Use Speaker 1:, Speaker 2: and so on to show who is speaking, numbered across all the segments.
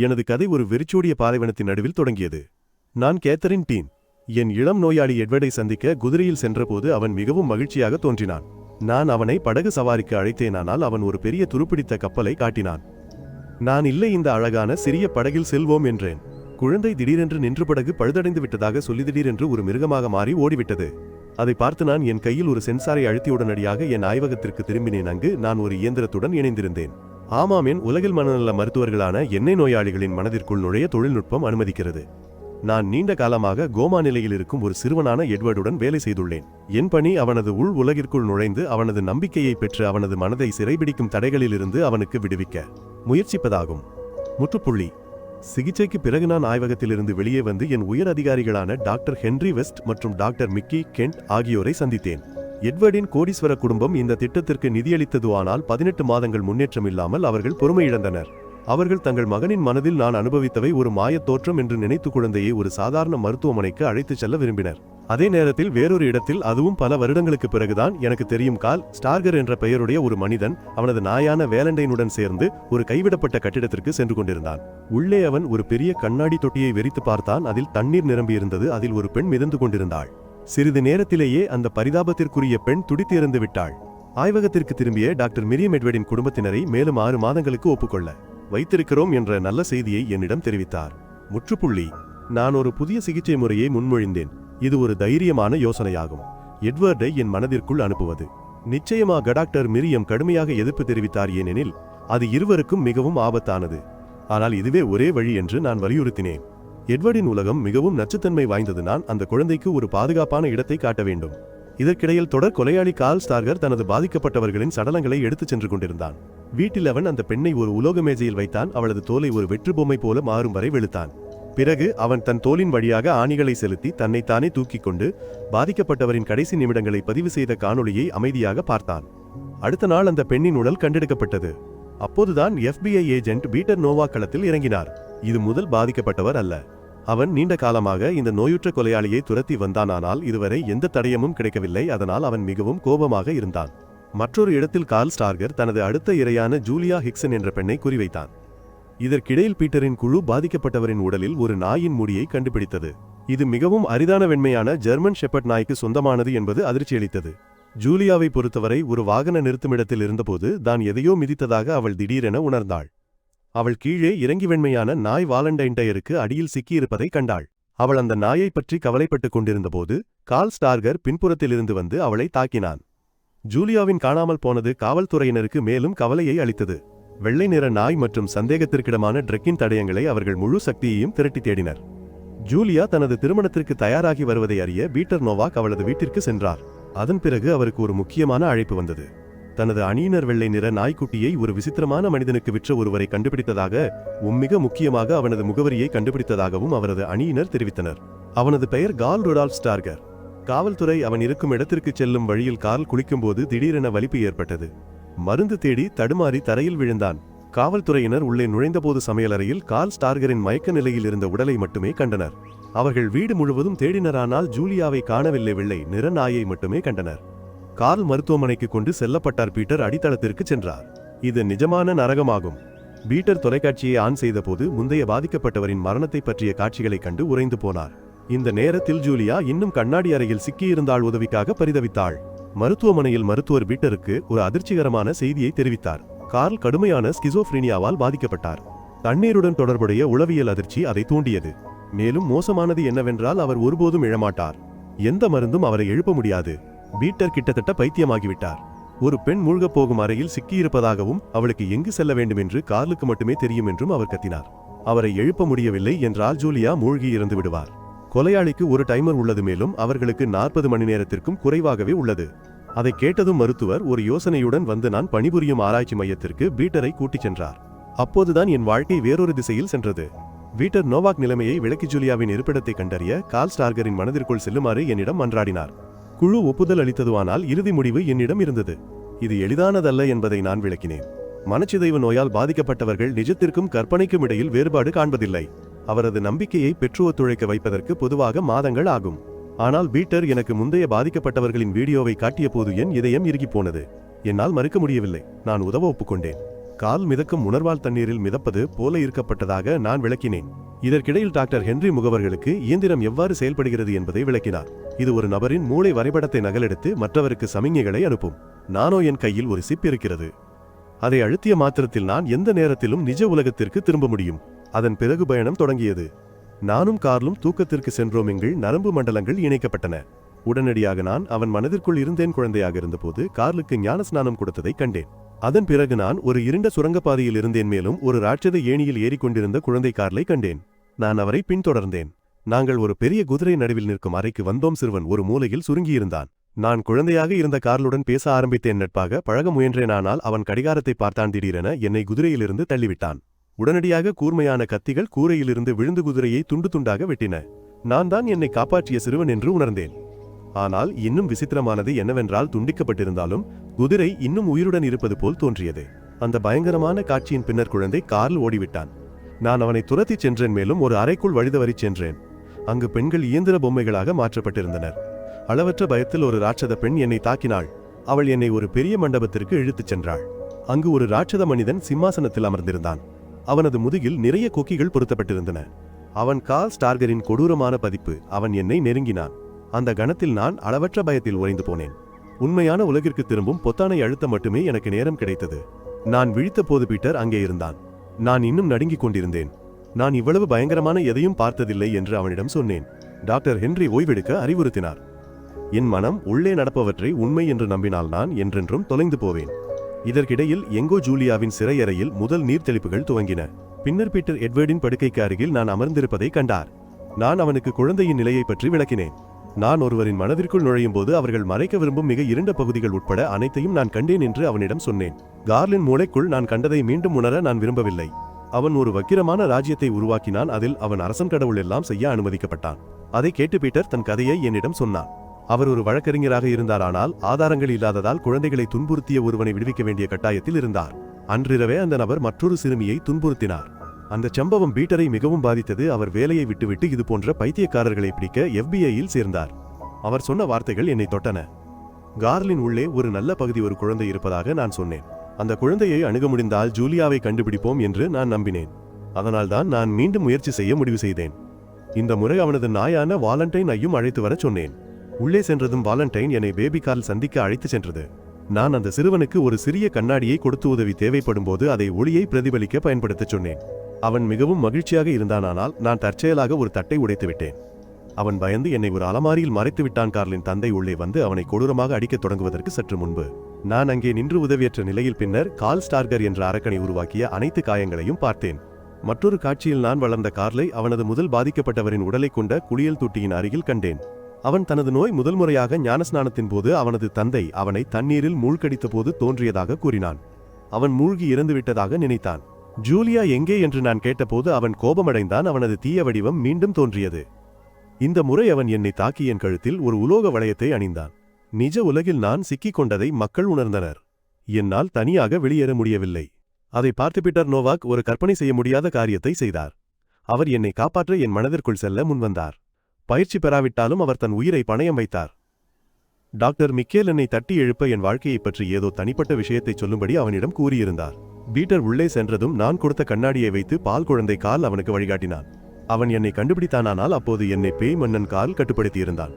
Speaker 1: எனது கதை ஒரு வெறிச்சோடிய பாலைவனத்தின் நடுவில் தொடங்கியது. நான் கேத்தரின் டீன். என் இளம் நோயாளி எட்வர்டை சந்திக்க குதிரையில் சென்றபோது அவன் மிகவும் மகிழ்ச்சியாக தோன்றினான். நான் அவனை படகு சவாரிக்கு அழைத்தேனானால் அவன் ஒரு பெரிய துருப்பிடித்த கப்பலை காட்டினான். நான் இல்லை, இந்த அழகான சிறிய படகில் செல்வோம் என்றேன். குழந்தை திடீரென்று நின்று படகு பழுதடைந்து விட்டதாக சொல்லி திடீரென்று ஒரு மிருகமாக மாறி ஓடிவிட்டது. அதை பார்த்து நான் என் கையில் ஒரு சென்சாரை அழுத்தி உடனடியாக என் ஆய்வகத்திற்கு திரும்பினேன். அங்கு நான் ஒரு இயந்திரத்துடன் இணைந்திருந்தேன். ஆமாம், என் உலகில் மனநல மருத்துவர்களான எண்ணெய் நோயாளிகளின் மனதிற்குள் நுழைய தொழில்நுட்பம் அனுமதிக்கிறது. நான் நீண்ட காலமாக கோமா நிலையில் இருக்கும் ஒரு சிறுவனான எட்வர்டுடன் வேலை செய்துள்ளேன். என் பணி அவனது உள் உலகிற்குள் நுழைந்து அவனது நம்பிக்கையை பெற்று அவனது மனதை சிறைபிடிக்கும் தடைகளிலிருந்து அவனுக்கு விடுவிக்க முயற்சிப்பதாகும். முற்றுப்புள்ளி. சிகிச்சைக்கு பிறகு நான் ஆய்வகத்திலிருந்து வெளியே வந்து என் உயர் அதிகாரிகளான டாக்டர் ஹென்றி வெஸ்ட் மற்றும் டாக்டர் மிக்கி கென்ட் ஆகியோரை சந்தித்தேன். எட்வர்டின் கோடீஸ்வர குடும்பம் இந்த திட்டத்திற்கு நிதியளித்தது. ஆனால் 18 மாதங்கள் முன்னேற்றம் இல்லாமல் அவர்கள் பொறுமையிழந்தனர். அவர்கள் தங்கள் மகனின் மனதில் நான் அனுபவித்தவை ஒரு மாயத் தோற்றம் என்று நினைத்து குழந்தையை ஒரு சாதாரண மருத்துவமனைக்கு அழைத்துச் செல்ல விரும்பினர். அதே நேரத்தில் வேறொரு இடத்தில், அதுவும் பல வருடங்களுக்கு பிறகுதான் எனக்கு தெரியும், கால் ஸ்டார்கர் என்ற பெயருடைய ஒரு மனிதன் அவனது நாயான வேலண்டைனுடன் சேர்ந்து ஒரு கைவிடப்பட்ட கட்டிடத்திற்கு சென்று கொண்டிருந்தான். உள்ளே அவன் ஒரு பெரிய கண்ணாடி தொட்டியை வெறித்து பார்த்தான். அதில் தண்ணீர் நிரம்பியிருந்தது. அதில் ஒரு பெண் மிதந்து கொண்டிருந்தாள். சிறிது நேரத்திலேயே அந்த பரிதாபத்திற்குரிய பெண் துடித்து இறந்து விட்டாள். ஆய்வகத்திற்கு திரும்பிய டாக்டர் மிரியம் எட்வர்டின் குடும்பத்தினரை மேலும் 6 மாதங்களுக்கு ஒப்புக்கொள்ள வைத்திருக்கிறோம் என்ற நல்ல செய்தியை என்னிடம் தெரிவித்தார். முற்றுப்புள்ளி. நான் ஒரு புதிய சிகிச்சை முறையை முன்மொழிந்தேன். இது ஒரு தைரியமான யோசனையாகும். எட்வர்டை என் மனதிற்குள் அனுப்புவது. நிச்சயமாக டாக்டர் மிரியம் கடுமையாக எதிர்ப்பு தெரிவித்தார். ஏனெனில் அது இருவருக்கும் மிகவும் ஆபத்தானது. ஆனால் இதுவே ஒரே வழி என்று நான் வலியுறுத்தினேன். எட்வர்டின் உலகம் மிகவும் நச்சுத்தன்மை வாய்ந்தது. நான் அந்த குழந்தைக்கு ஒரு பாதுகாப்பான இடத்தை காட்ட வேண்டும். இதற்கிடையில் தொடர் கொலையாளி கால் ஸ்டார்கர் தனது பாதிக்கப்பட்டவர்களின் சடலங்களை எடுத்துச் சென்று கொண்டிருந்தான். வீட்டில் அவன் அந்த பெண்ணை ஒரு உலோக மேஜையில் வைத்தான். அவளது தோலை ஒரு வெற்று பொம்மை போல மாறும் வரை வெளுத்தான். பிறகு அவன் தன் தோலின் வழியாக ஆணிகளை செலுத்தி தன்னைத்தானே தூக்கிக் கொண்டு பாதிக்கப்பட்டவரின் கடைசி நிமிடங்களை பதிவு செய்த காணொளியை அமைதியாக பார்த்தான். அடுத்த நாள் அந்த பெண்ணின் உடல் கண்டெடுக்கப்பட்டது. அப்போதுதான் FBI ஏஜென்ட் பீட்டர் நோவாக் களத்தில் இறங்கினார். இது முதல் பாதிக்கப்பட்டவர் அல்ல. அவன் நீண்ட காலமாக இந்த நோயுற்ற கொலையாளியை துரத்தி வந்தான். ஆனால் இதுவரை எந்த தடயமும் கிடைக்கவில்லை. அதனால் அவன் மிகவும் கோபமாக இருந்தான். மற்றொரு இடத்தில் கால் ஸ்டார்கர் தனது அடுத்த இரையான ஜூலியா ஹிக்சன் என்ற பெண்ணை குறிவைத்தான். இதற்கிடையில் பீட்டரின் குழு பாதிக்கப்பட்டவரின் உடலில் ஒரு நாயின் முடியை கண்டுபிடித்தது. இது மிகவும் அரிதான வெண்மையான ஜெர்மன் ஷெப்பர்ட் நாய்க்கு சொந்தமானது என்பது அதிர்ச்சியளித்தது. ஜூலியாவை பொறுத்தவரை ஒரு வாகன நிறுத்துமிடத்தில் இருந்தபோது தான் எதையோ மிதித்ததாக அவள் திடீரென உணர்ந்தாள். அவள் கீழே இறங்கி வெண்மையான நாய் வாலண்டைன் டயருக்கு அடியில் சிக்கியிருப்பதை கண்டாள். அவள் அந்த நாயை பற்றி கவலைப்பட்டுக் கொண்டிருந்தபோது கால் ஸ்டார்கர் பின்புறத்திலிருந்து வந்து அவளை தாக்கினான். ஜூலியாவின் காணாமல் போனது காவல்துறையினருக்கு மேலும் கவலையை அளித்தது. வெள்ளை நிற நாய் மற்றும் சந்தேகத்திற்கிடமான ட்ரக்கின் தடயங்களை அவர்கள் முழு சக்தியையும் திரட்டி தேடினர். ஜூலியா தனது திருமணத்திற்கு தயாராகி வருவதை அறிய பீட்டர் நோவாக் அவளது வீட்டிற்கு சென்றார். அதன் பிறகு அவருக்கு ஒரு முக்கியமான அழைப்பு வந்தது. தனது அணியினர் வெள்ளை நிற நாய்க்குட்டியை ஒரு விசித்திரமான மனிதனுக்கு விற்ற ஒருவரை கண்டுபிடித்ததாக, மிக முக்கியமாக அவனது முகவரியை கண்டுபிடித்ததாகவும் அவரது அணியினர் தெரிவித்தனர். அவனது பெயர் கால் ருடால்ஃப் ஸ்டார்கர். காவல்துறை அவன் இருக்கும் இடத்திற்கு செல்லும் வழியில் கால் குளிக்கும்போது திடீரென வலிப்பு ஏற்பட்டது. மருந்து தேடி தடுமாறி தரையில் விழுந்தான். காவல்துறையினர் உள்ளே நுழைந்தபோது சமையலறையில் கால் ஸ்டார்கரின் மயக்க நிலையில் இருந்த உடலை மட்டுமே கண்டனர். அவர்கள் வீடு முழுவதும் தேடினர். ஆனால் ஜூலியாவை காணவில்லை. வெள்ளை நிற நாயை மட்டுமே கண்டனர். கால் மருத்துவமனைக்கு கொண்டு செல்லப்பட்டார். பீட்டர் அடித்தளத்திற்கு சென்றார். இது நிஜமான நரகமாகும். பீட்டர் தொலைக்காட்சியை ஆன் செய்தபோது முந்தைய பாதிக்கப்பட்டவரின் மரணத்தை பற்றிய காட்சிகளை கண்டு உறைந்து போனார். இந்த நேரத்தில் ஜூலியா இன்னும் கண்ணாடி அறையில் சிக்கியிருந்தாள். உதவிக்காக பரிதவித்தாள். மருத்துவமனையில் மருத்துவர் பீட்டருக்கு ஒரு அதிர்ச்சிகரமான செய்தியை தெரிவித்தார். கார்ல் கடுமையான ஸ்கிசோஃப்ரீனியாவால் பாதிக்கப்பட்டார். தண்ணீருடன் தொடர்புடைய உளவியல் அதிர்ச்சி அதை தூண்டியது. மேலும் மோசமானது என்னவென்றால் அவர் ஒருபோதும் எழமாட்டார். எந்த மருந்தும் அவரை எழுப்ப முடியாது. பீட்டர் கிட்டத்தட்ட பைத்தியமாகிவிட்டார். ஒரு பெண் மூழ்கப் போகும் அறையில் சிக்கியிருப்பதாகவும் அவளுக்கு எங்கு செல்ல வேண்டும் என்று கார்லுக்கு மட்டுமே தெரியும் என்றும் அவர் கத்தினார். அவரை எழுப்ப முடியவில்லை என்றால் ஜூலியா மூழ்கி இறந்து விடுவார். கொலையாளிக்கு ஒரு டைமர் உள்ளது. மேலும் அவர்களுக்கு 40 மணி நேரத்திற்கும் குறைவாகவே உள்ளது. அதை கேட்டதும் மருத்துவர் ஒரு யோசனையுடன் வந்து நான் பணிபுரியும் ஆராய்ச்சி மையத்திற்கு பீட்டரை கூட்டிச் சென்றார். அப்போதுதான் என் வாழ்க்கை வேறொரு திசையில் சென்றது. பீட்டர் நோவாக் நிலைமையை விளக்கி ஜூலியாவின் இருப்பிடத்தை கண்டறிய கால் ஸ்டார்கரின் மனதிற்குள் செல்லுமாறு என்னிடம் மன்றாடினார். குழு ஒப்புதல் அளித்ததுவானால் இறுதி முடிவு என்னிடம் இருந்தது. இது எளிதானதல்ல என்பதை நான் விளக்கினேன். மனச்சிதைவு நோயால் பாதிக்கப்பட்டவர்கள் நிஜத்திற்கும் கற்பனைக்கும் இடையில் வேறுபாடு காண்பதில்லை. அவரது நம்பிக்கையை பெற்று ஒத்துழைக்க வைப்பதற்கு பொதுவாக மாதங்கள் ஆகும். ஆனால் பீட்டர் எனக்கு முந்தைய பாதிக்கப்பட்டவர்களின் வீடியோவை காட்டிய போது என் இதயம் இறுகி போனது. என்னால் மறுக்க முடியவில்லை. நான் உதவ ஒப்புக்கொண்டேன். கால் மிதக்கும் உணர்வால் தண்ணீரில் மிதப்பது போல இருக்கப்பட்டதாக நான் விளக்கினேன். இதற்கிடையில் டாக்டர் ஹென்றி முகவர்களுக்கு இயந்திரம் எவ்வாறு செயல்படுகிறது என்பதை விளக்கினார். இது ஒரு நபரின் மூளை வரைபடத்தை நகலெடுத்து மற்றவருக்கு சமிஞ்ஞைகளை அனுப்பும். நானோ என் கையில் ஒரு சிப் இருக்கிறது. அதை அழுத்திய மாத்திரத்தில் நான் எந்த நேரத்திலும் நிஜ உலகத்திற்கு திரும்ப முடியும். அதன் பிறகு பயணம் தொடங்கியது. நானும் கார்லும் தூக்கத்திற்கு சென்றோம். எங்கள் நரம்பு மண்டலங்கள் இணைக்கப்பட்டன. உடனடியாக நான் அவன் மனதிற்குள் இருந்தேன். குழந்தையாக இருந்தபோது கார்லுக்கு ஞானஸ்நானம் கொடுத்ததை கண்டேன். அதன் பிறகு நான் ஒரு இருண்ட சுரங்கப்பாதையில் இருந்தேன். மேலும் ஒரு ராட்சத ஏணியில் ஏறிக்கொண்டிருந்த குழந்தை கார்லை கண்டேன். நான் அவரை பின்தொடர்ந்தேன். நாங்கள் ஒரு பெரிய குதிரை நடுவில் நிற்கும் அறைக்கு வந்தோம். சிறுவன் ஒரு மூலையில் சுருங்கியிருந்தான். நான் குழந்தையாக இருந்த கார்லுடன் பேச ஆரம்பித்தேன். நட்பாக பழக முயன்றேன். ஆனால் அவன் கடிகாரத்தை பார்த்தான். திடீரென என்னை குதிரையிலிருந்து தள்ளிவிட்டான். உடனடியாக கூர்மையான கத்திகள் கூரையிலிருந்து விழுந்து குதிரையை துண்டு துண்டாக வெட்டின. நான் தான் என்னை காப்பாற்றிய சிறுவன் என்று உணர்ந்தேன். ஆனால் இன்னும் விசித்திரமானது என்னவென்றால், துண்டிக்கப்பட்டிருந்தாலும் குதிரை இன்னும் உயிருடன் இருப்பது போல் தோன்றியது. அந்த பயங்கரமான காட்சியின் பின்னர் குழந்தை கார்ல் ஓடிவிட்டான். நான் அவனை துரத்திச் சென்றேன். மேலும் ஒரு அறைக்குள் வழிதவறிச் சென்றேன். அங்கு பெண்கள் இயந்திர பொம்மைகளாக மாற்றப்பட்டிருந்தனர். அளவற்ற பயத்தில் ஒரு ராட்சத பெண் என்னை தாக்கினாள். அவள் என்னை ஒரு பெரிய மண்டபத்திற்கு இழுத்துச் சென்றாள். அங்கு ஒரு ராட்சத மனிதன் சிம்மாசனத்தில் அமர்ந்திருந்தான். அவனது முதுகில் நிறைய கொக்கிகள் பொருத்தப்பட்டிருந்தன. அவன் கார்ல் ஸ்டார்கரின் கொடூரமான பதிப்பு. அவன் என்னை நெருங்கினான். அந்த கணத்தில் நான் அளவற்ற பயத்தில் உறைந்து போனேன். உண்மையான உலகிற்கு திரும்பும் பொத்தானை அழுத்த மட்டுமே எனக்கு நேரம் கிடைத்தது. நான் விழித்த போது பீட்டர் அங்கே இருந்தான். நான் இன்னும் நடுங்கிக் கொண்டிருந்தேன். நான் இவ்வளவு பயங்கரமான எதையும் பார்த்ததில்லை என்று அவனிடம் சொன்னேன். டாக்டர் ஹென்றி ஓய்வெடுக்க அறிவுறுத்தினார். என் மனம் உள்ளே நடப்பவற்றை உண்மை என்று நம்பினால் நான் என்றென்றும் தொலைந்து போவேன். இதற்கிடையில் எங்கோ ஜூலியாவின் சிறையறையில் முதல் நீர்த்தெளிப்புகள் துவங்கின. பின்னர் பீட்டர் எட்வர்டின் படுக்கைக்கு அருகில் நான் அமர்ந்திருப்பதை கண்டார். நான் அவனுக்கு குழந்தையின் நிலையை பற்றி விளக்கினேன். நான் ஒருவரின் மனதிற்குள் நுழையும் போது அவர்கள் மறைக்க விரும்பும் மிக இருண்ட பகுதிகள் உட்பட அனைத்தையும் நான் கண்டேன் என்று அவனிடம் சொன்னேன். கார்லின் மூளைக்குள் நான் கண்டதை மீண்டும் உணர நான் விரும்பவில்லை. அவன் ஒரு வக்கிரமான ராஜ்யத்தை உருவாக்கினான். அதில் அவன் அரசன் கடவுள் எல்லாம் செய்ய அனுமதிக்கப்பட்டான். அதை கேட்டு பீட்டர் தன் கதையை என்னிடம் சொன்னான். அவர் ஒரு வழக்கறிஞராக இருந்தார். ஆனால் ஆதாரங்கள் இல்லாததால் குழந்தைகளை துன்புறுத்திய ஒருவனை விடுவிக்க வேண்டிய கட்டாயத்தில் இருந்தார். அன்றிரவே அந்த நபர் மற்றொரு சிறுமியை துன்புறுத்தினார். அந்த சம்பவம் பீட்டரை மிகவும் பாதித்தது. அவர் வேலையை விட்டுவிட்டு இது போன்ற பைத்தியக்காரர்களை பிடிக்க FBI-யில் சேர்ந்தார். அவர் சொன்ன வார்த்தைகள் என்னை தொட்டன. கார்லின் உள்ளே ஒரு நல்ல பகுதி ஒரு குழந்தை இருப்பதாக நான் சொன்னேன். அந்த குழந்தையை அணுக முடிந்தால் ஜூலியாவை கண்டுபிடிப்போம் என்று நான் நம்பினேன். அதனால்தான் நான் மீண்டும் முயற்சி செய்ய முடிவு செய்தேன். இந்த முறை அவனது நாயான வாலண்டைன் ஐயும் அழைத்து வர சொன்னேன். உள்ளே சென்றதும் வாலண்டைன் என்னை பேபி கார்ல் சந்திக்க அழைத்து சென்றது. நான் அந்த சிறுவனுக்கு ஒரு சிறிய கண்ணாடியை கொடுத்து உதவி தேவைப்படும் போது அதை ஒளியை பிரதிபலிக்க பயன்படுத்த சொன்னேன். அவன் மிகவும் மகிழ்ச்சியாக இருந்தான். ஆனால் நான் தற்செயலாக ஒரு தட்டை உடைத்து விட்டேன். அவன் பயந்து என்னை ஒரு அலமாரியில் மறைத்து விட்டான். கார்லின் தந்தை உள்ளே வந்து அவனை கொடூரமாக அடிக்கத் தொடங்குவதற்கு சற்று முன்பு நான் அங்கே நின்று உதவியற்ற நிலையில் பின்னர் கார்ல் ஸ்டார்கர் என்ற அரக்கனை உருவாக்கிய அனைத்து காயங்களையும் பார்த்தேன். மற்றொரு காட்சியில் நான் வளர்ந்த கார்லை அவனது முதல் பாதிக்கப்பட்டவரின் உடலை கொண்ட குளியல் தொட்டியின் அருகில் கண்டேன். அவன் தனது நோய் முதல் முறையாக ஞானஸ்நானத்தின் போது அவனது தந்தை அவனை தண்ணீரில் மூழ்கடித்த போது தோன்றியதாக கூறினான். அவன் மூழ்கி இறந்துவிட்டதாக நினைத்தான். ஜூலியா எங்கே என்று நான் கேட்டபோது அவன் கோபமடைந்தான். அவனது தீய வடிவம் மீண்டும் தோன்றியது. இந்த முறை அவன் என்னை தாக்கி என் கழுத்தில் ஒரு உலோக வளையத்தை அணிந்தான். நிஜ உலகில் நான் சிக்கிக் கொண்டதை மக்கள் உணர்ந்தனர். என்னால் தனியாக வெளியேற முடியவில்லை. அதை பார்த்து பீட்டர் நோவாக் ஒரு கற்பனை செய்ய முடியாத காரியத்தை செய்தார். அவர் என்னை காப்பாற்ற என் மனதிற்குள் செல்ல முன்வந்தார். பயிற்சி பெறாவிட்டாலும் அவர் தன் உயிரை பணயம் வைத்தார். டாக்டர் மிக்கேல் என்னை தட்டி எழுப்ப என் வாழ்க்கையை பற்றி ஏதோ தனிப்பட்ட விஷயத்தை சொல்லும்படி அவனிடம் கூறியிருந்தார். பீட்டர் உள்ளே சென்றதும் நான் கொடுத்த கண்ணாடியை வைத்து பால் குழந்தை கார்ல் அவனுக்கு வழிகாட்டினான். அவன் என்னை கண்டுபிடித்தானால் அப்போது என்னை பேய் மன்னன் கார்ல் கட்டுப்படுத்தியிருந்தான்.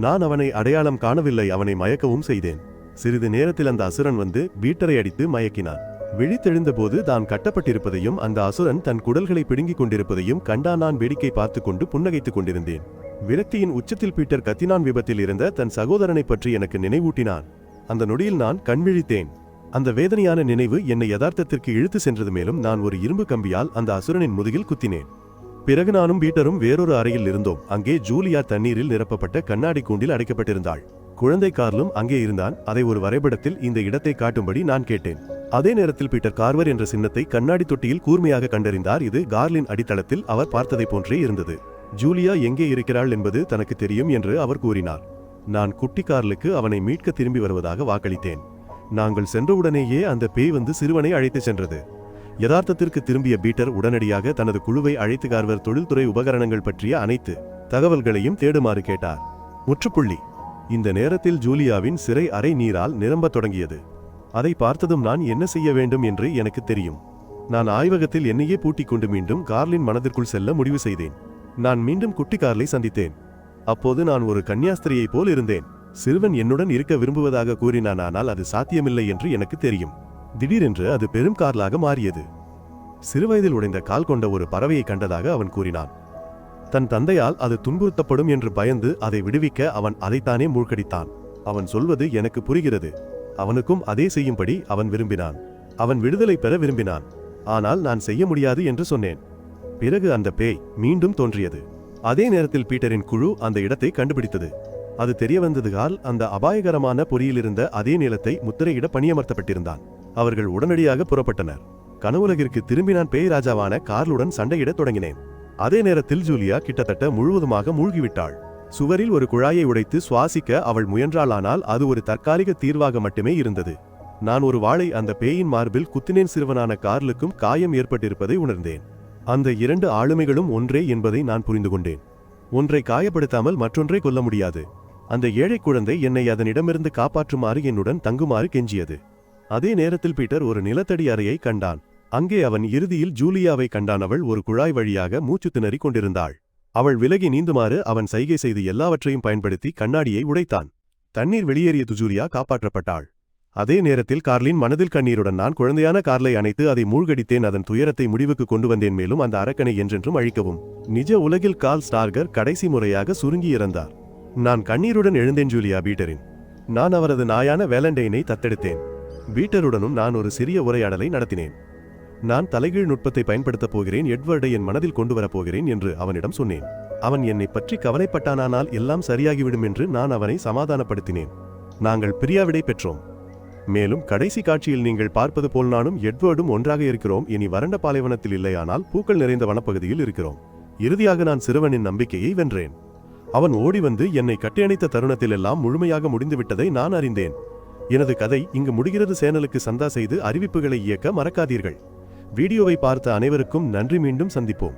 Speaker 1: நான் அவனை அடையாளம் காணவில்லை. அவனை மயக்கவும் செய்தேன். சிறிது நேரத்தில் அந்த அசுரன் வந்து பீட்டரை அடித்து மயக்கினான். விழித்தெழுந்தபோது தான் கட்டப்பட்டிருப்பதையும் அந்த அசுரன் தன் குடல்களை பிடுங்கிக் கொண்டிருப்பதையும் கண்டா. நான் வேடிக்கை பார்த்து கொண்டு புன்னகைத்துக் கொண்டிருந்தேன். விரக்தியின் உச்சத்தில் பீட்டர் கத்தினான். விபத்தில் இருந்த தன் சகோதரனை பற்றி எனக்கு நினைவூட்டினான். அந்த நொடியில் நான் கண்விழித்தேன். அந்த வேதனையான நினைவு என்னை யதார்த்தத்திற்கு இழுத்து சென்றது. மேலும் நான் ஒரு இரும்பு கம்பியால் அந்த அசுரனின் முதுகில் குத்தினேன். பிறகு நானும் பீட்டரும் வேறொரு அறையில் இருந்தோம். அங்கே ஜூலியா தண்ணீரில் நிரப்பப்பட்ட கண்ணாடி கூண்டில் அடைக்கப்பட்டிருந்தாள். குழந்தை கார்லும் அங்கே இருந்தான். அதை ஒரு வரைபடத்தில் இந்த இடத்தை காட்டும்படி நான் கேட்டேன். அதே நேரத்தில் பீட்டர் கார்வர் என்ற சின்னத்தை கண்ணாடி தொட்டியில் கூர்மையாக கண்டறிந்தார். இது கார்லின் அடித்தளத்தில் அவர் பார்த்ததை போன்றே இருந்தது. ஜூலியா எங்கே இருக்கிறாள் என்பது தனக்கு தெரியும் என்று அவர் கூறினார். நான் குட்டி கார்லுக்கு அவனை மீட்க திரும்பி வருவதாக வாக்களித்தேன். நாங்கள் சென்றவுடனேயே அந்த பேய் வந்து சிறுவனை அழைத்து சென்றது. யதார்த்தத்திற்கு திரும்பிய பீட்டர் உடனடியாக தனது குழுவை அழைத்து கார்வர் தொழில்துறை உபகரணங்கள் பற்றிய அனைத்து தகவல்களையும் தேடுமாறு கேட்டார். முற்றுப்புள்ளி. இந்த நேரத்தில் ஜூலியாவின் சிறை அறை நீரால் நிரம்பத் தொடங்கியது. அதை பார்த்ததும் நான் என்ன செய்ய வேண்டும் என்று எனக்கு தெரியும். நான் ஆய்வகத்தில் என்னையே பூட்டிக் கொண்டு மீண்டும் கார்லின் மனதிற்குள் செல்ல முடிவு செய்தேன். நான் மீண்டும் குட்டி கார்லை சந்தித்தேன். அப்போது நான் ஒரு கன்னியாஸ்திரியைப் போல் இருந்தேன். சிறுவன் என்னுடன் இருக்க விரும்புவதாக கூறினான், ஆனால் அது சாத்தியமில்லை என்று எனக்கு தெரியும். திடீரென்று அது பெரும் கார்லாக மாறியது. சிறுவயதில் உடைந்த கால் கொண்ட ஒரு பறவையை கண்டதாக அவன் கூறினான். தன் தந்தையால் அது துன்புறுத்தப்படும் என்று பயந்து அதை விடுவிக்க அவன் அதைத்தானே மூழ்கடித்தான். அவன் சொல்வது எனக்கு புரிகிறது. அவனுக்கும் அதே செய்யும்படி அவன் விரும்பினான். அவன் விடுதலை பெற விரும்பினான். ஆனால் நான் செய்ய முடியாது என்று சொன்னேன். பிறகு அந்த பேய் மீண்டும் தோன்றியது. அதே நேரத்தில் பீட்டரின் குழு அந்த இடத்தை கண்டுபிடித்தது. அது தெரியவந்ததுகால் அந்த அபாயகரமான பொறியிலிருந்த அதே நிலத்தை முத்திரையிட பணியமர்த்தப்பட்டிருந்தான். அவர்கள் உடனடியாக புறப்பட்டனர். கனவுலகிற்கு திரும்பி நான் பேய் ராஜாவான கார்லுடன் சண்டையிடத் தொடங்கினேன். அதே நேரத்தில் ஜூலியா கிட்டத்தட்ட முழுவதுமாக மூழ்கிவிட்டாள். சுவரில் ஒரு குழாயை உடைத்து சுவாசிக்க அவள் முயன்றாளானால் அது ஒரு தற்காலிக தீர்வாக மட்டுமே இருந்தது. நான் ஒரு வாளை அந்த பேயின் மார்பில் குத்தினேன். சிறுவனான கார்லுக்கும் காயம் ஏற்பட்டிருப்பதை உணர்ந்தேன். அந்த இரண்டு ஆளுமைகளும் ஒன்றே என்பதை நான் புரிந்து கொண்டேன். ஒன்றை காயப்படுத்தாமல் மற்றொன்றை கொல்ல முடியாது. அந்த ஏழை குழந்தை என்னை அதனிடமிருந்து காப்பாற்றுமாறு என்னுடன் தங்குமாறு கெஞ்சியது. அதே நேரத்தில் பீட்டர் ஒரு நிலத்தடி அறையை கண்டான். அங்கே அவன் இறுதியில் ஜூலியாவை கண்டான். அவள் ஒரு குழாய் வழியாக மூச்சு திணறிக் கொண்டிருந்தாள். அவள் விலகி நீந்துமாறு அவன் சைகை செய்து எல்லாவற்றையும் பயன்படுத்தி கண்ணாடியை உடைத்தான். தண்ணீர் வெளியேறியது. ஜூலியா காப்பாற்றப்பட்டாள். அதே நேரத்தில் கார்லின் மனதில் கண்ணீருடன் நான் குழந்தையான கார்லை அணைத்து அதை மூழ்கடித்தேன். அதன் துயரத்தை முடிவுக்கு கொண்டு வந்தேன். மேலும் அந்த அரக்கனை என்றென்றும் அழிக்கவும். நிஜ உலகில் கார்ல் ஸ்டார்கர் கடைசி முறையாக சுருங்கி இறந்தார். நான் கண்ணீருடன் எழுந்தேன். ஜூலியா பீட்டரின். நான் அவரது நாயான வேலண்டைனை தத்தெடுத்தேன். பீட்டருடனும் நான் ஒரு சிறிய உரையாடலை நடத்தினேன். நான் தலைகீழ் நுட்பத்தை பயன்படுத்தப் போகிறேன். எட்வர்டை என் மனதில் கொண்டு வரப்போகிறேன் என்று அவனிடம் சொன்னேன். அவன் என்னை பற்றி கவலைப்பட்டானால் எல்லாம் சரியாகிவிடும் என்று நான் அவனை சமாதானப்படுத்தினேன். நாங்கள் பிரியாவிடை பெற்றோம். மேலும் கடைசி காட்சியில் நீங்கள் பார்ப்பது போல் நானும் எட்வர்டும் ஒன்றாக இருக்கிறோம். இனி வறண்ட பாலைவனத்தில் இல்லையானால் பூக்கள் நிறைந்த வனப்பகுதியில் இருக்கிறோம். இறுதியாக நான் சிறுவனின் நம்பிக்கையை வென்றேன். அவன் ஓடி வந்து என்னை கட்டியணைத்த தருணத்தில் எல்லாம் முழுமையாக முடிந்துவிட்டதை நான் அறிந்தேன். எனது கதை இங்கு முடிகிறது. சேனலுக்கு சந்தா செய்து அறிவிப்புகளை இயக்க மறக்காதீர்கள். வீடியோவை பார்த்த அனைவருக்கும் நன்றி. மீண்டும் சந்திப்போம்.